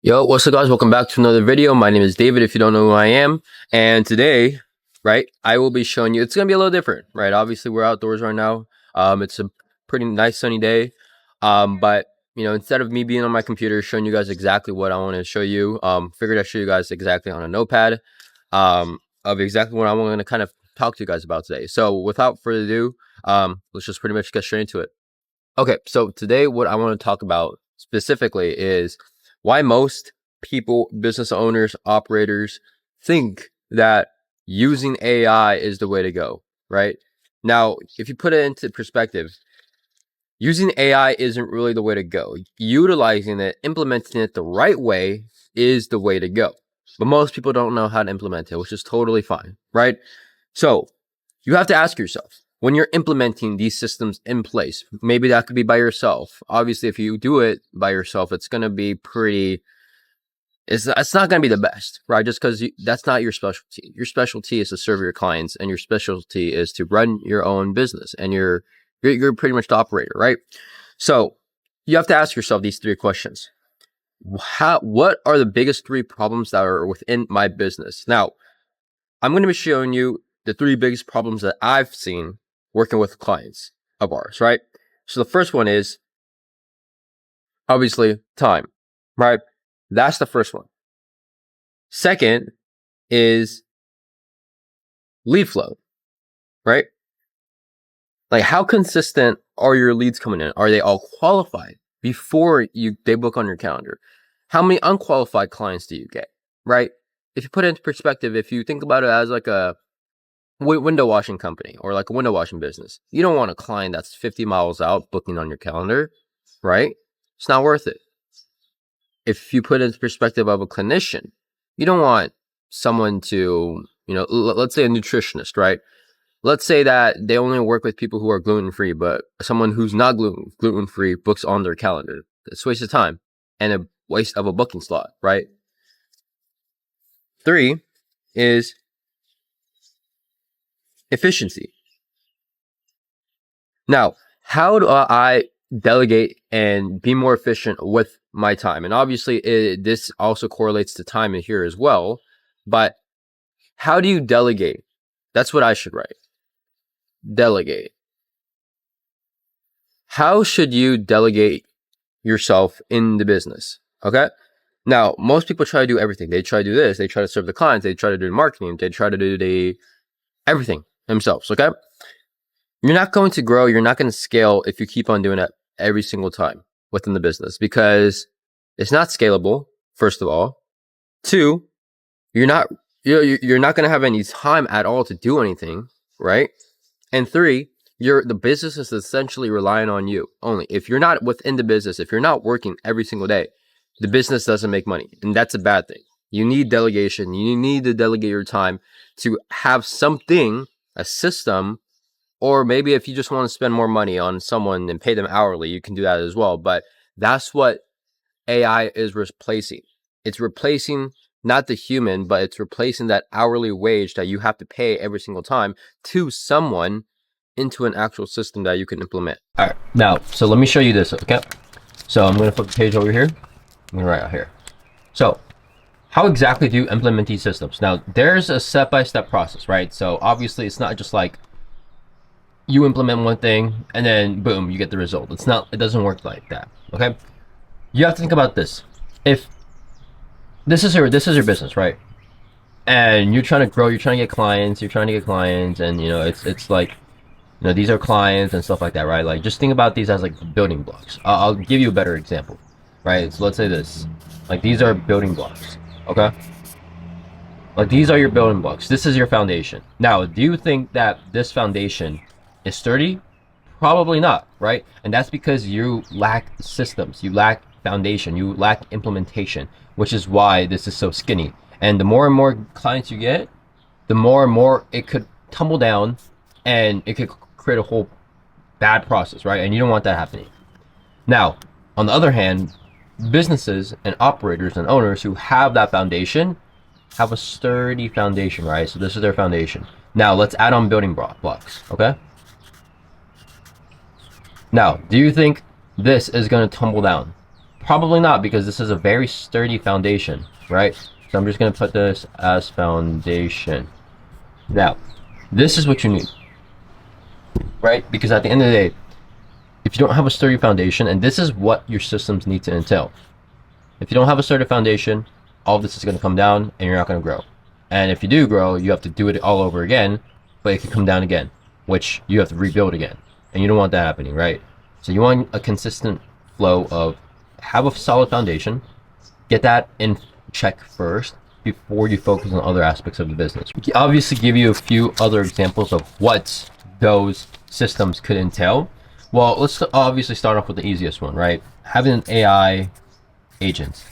Yo, what's up guys? Welcome back to another video. My name is David if you don't know who I am. And today, right, I will be showing you, it's going to be a little different, right? Obviously we're outdoors right now. It's a pretty nice sunny day. But you know, instead of me being on my computer showing you guys exactly what I want to show you, figured I'd show you guys exactly on a notepad, of exactly what I'm going to kind of talk to you guys about today. So without further ado, let's just pretty much get straight into it. Okay, so today what I want to talk about specifically is why most people, business owners, operators think that using AI is the way to go, right? Now, if you put it into perspective, using AI isn't really the way to go. Utilizing it, implementing it the right way is the way to go. But most people don't know how to implement it, which is totally fine, right? So you have to ask yourself, when you're implementing these systems in place, maybe that could be by yourself. Obviously, if you do it by yourself, it's going to be it's not going to be the best, right? Just because that's not your specialty. Your specialty is to serve your clients, and your specialty is to run your own business, and you're pretty much the operator, right? So you have to ask yourself these three questions. What are the biggest three problems that are within my business? Now, I'm going to be showing you the three biggest problems that I've seen working with clients of ours, right? So the first one is obviously time, right? That's the first one. Second is lead flow, right? Like, how consistent are your leads coming in? Are they all qualified before they book on your calendar? How many unqualified clients do you get, right? If you put it into perspective, if you think about it as like a window washing company or like a window washing business, you don't want a client that's 50 miles out booking on your calendar, right? It's not worth it. If you put it into perspective of a clinician, you don't want someone to, let's say a nutritionist, right? Let's say that they only work with people who are gluten-free, but someone who's not gluten-free books on their calendar. It's a waste of time and a waste of a booking slot, right? 3 is efficiency. Now, how do I delegate and be more efficient with my time? And obviously, this also correlates to time in here as well. But how do you delegate? That's what I should write. Delegate. How should you delegate yourself in the business? Okay. Now, most people try to do everything. They try to do this. They try to serve the clients. They try to do marketing. They try to do everything themselves. Okay. You're not going to grow. You're not going to scale if you keep on doing it every single time within the business, because it's not scalable. First of all, 2, you're not going to have any time at all to do anything, right? And 3, the business is essentially relying on you only. If you're not within the business, if you're not working every single day, the business doesn't make money, and that's a bad thing. You need delegation. You need to delegate your time to have something, a system, or maybe if you just want to spend more money on someone and pay them hourly, you can do that as well. But that's what AI is replacing. It's replacing not the human, but it's replacing that hourly wage that you have to pay every single time to someone into an actual system that you can implement. All right, now, so let me show you this, okay? So I'm going to flip the page over here. I'm going to write out here. So how exactly do you implement these systems? Now, there's a step-by-step process, right? So obviously it's not just like you implement one thing and then boom, you get the result. It doesn't work like that, okay? You have to think about this. If this is your business, right? And you're trying to grow, you're trying to get clients, and it's like, these are clients and stuff like that, right? Like, just think about these as like building blocks. I'll give you a better example, right? So let's say this, like, these are building blocks, okay? Like, these are your building blocks. This is your foundation. Now, do you think that this foundation is sturdy? Probably not, right? And that's because you lack systems, you lack foundation, you lack implementation, which is why this is so skinny. And the more and more clients you get, the more and more it could tumble down, and it could create a whole bad process, right? And you don't want that happening. Now, on the other hand, businesses and operators and owners who have that foundation have a sturdy foundation, right? So this is their foundation. Now let's add on building blocks, okay? Now, do you think this is going to tumble down? Probably not, because this is a very sturdy foundation, right? So I'm just going to put this as foundation. Now, this is what you need, right? Because at the end of the day, if you don't have a sturdy foundation, and this is what your systems need to entail. If you don't have a sturdy foundation, all of this is going to come down and you're not going to grow. And if you do grow, you have to do it all over again, but it can come down again, which you have to rebuild again. And you don't want that happening, right? So you want a consistent flow of have a solid foundation, get that in check first before you focus on other aspects of the business. We can obviously give you a few other examples of what those systems could entail. Well, let's obviously start off with the easiest one, right? Having an AI agent,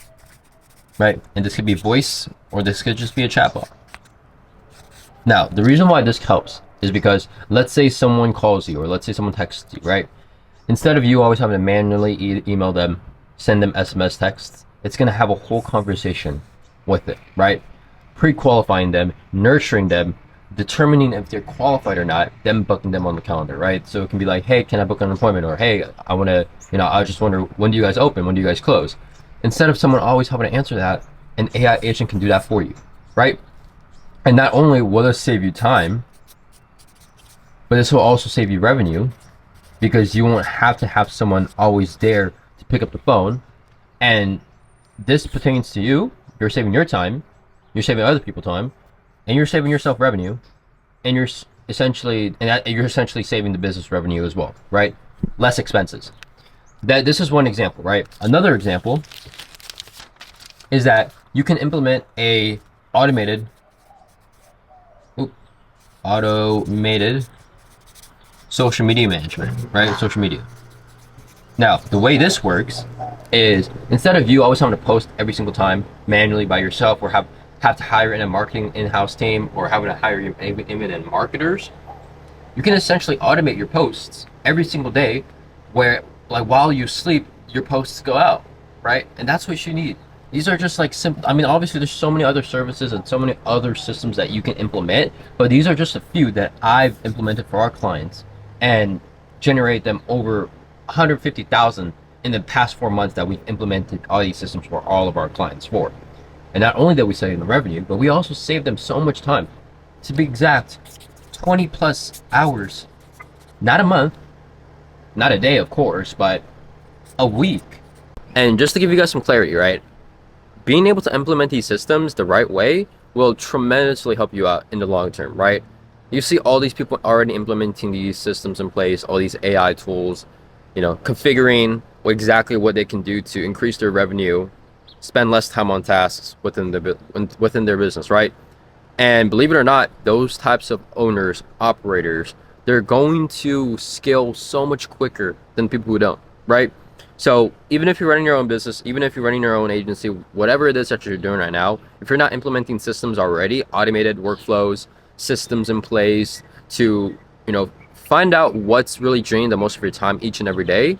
right? And this could be voice, or this could just be a chatbot. Now, the reason why this helps is because let's say someone calls you, or let's say someone texts you, right? Instead of you always having to manually email them, send them SMS texts, it's going to have a whole conversation with it, right? Pre-qualifying them, nurturing them, determining if they're qualified or not, then booking them on the calendar, right? So it can be like, hey, can I book an appointment? Or hey, I want to, I just wonder, when do you guys open? When do you guys close? Instead of someone always having to answer that, an AI agent can do that for you, right? And not only will this save you time, but this will also save you revenue, because you won't have to have someone always there to pick up the phone. And this pertains to you. You're saving your time, you're saving other people time, and you're saving yourself revenue, and you're essentially saving the business revenue as well, right? Less expenses. This is one example, right? Another example is that you can implement a automated social media management, right? Social media. Now, the way this works is, instead of you always having to post every single time manually by yourself, or have to hire in a marketing in-house team, or having to hire even marketers, you can essentially automate your posts every single day, where like while you sleep, your posts go out, right? And that's what you need. These are just like simple. I mean, obviously there's so many other services and so many other systems that you can implement, but these are just a few that I've implemented for our clients and generate them over 150,000 in the past 4 months that we've implemented all these systems for all of our clients for. And not only that we save them revenue, but we also save them so much time. To be exact, 20 plus hours. Not a month, not a day, of course, but a week. And just to give you guys some clarity, right? Being able to implement these systems the right way will tremendously help you out in the long term, right? You see all these people already implementing these systems in place, all these AI tools, configuring exactly what they can do to increase their revenue, spend less time on tasks within their business, right? And believe it or not, those types of owners, operators, they're going to scale so much quicker than people who don't, right? So even if you're running your own business, even if you're running your own agency, whatever it is that you're doing right now, if you're not implementing systems already, automated workflows, systems in place to, find out what's really draining the most of your time each and every day,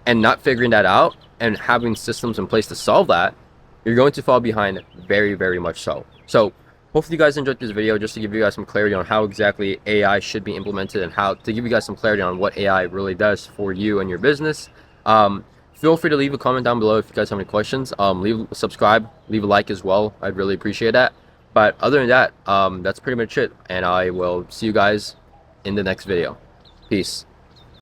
and not figuring that out and having systems in place to solve that, you're going to fall behind very, very much so. So hopefully you guys enjoyed this video, just to give you guys some clarity on how exactly AI should be implemented, and how to give you guys some clarity on what AI really does for you and your business. Feel free to leave a comment down below if you guys have any questions. Subscribe, leave a like as well. I'd really appreciate that. But other than that, that's pretty much it. And I will see you guys in the next video. Peace.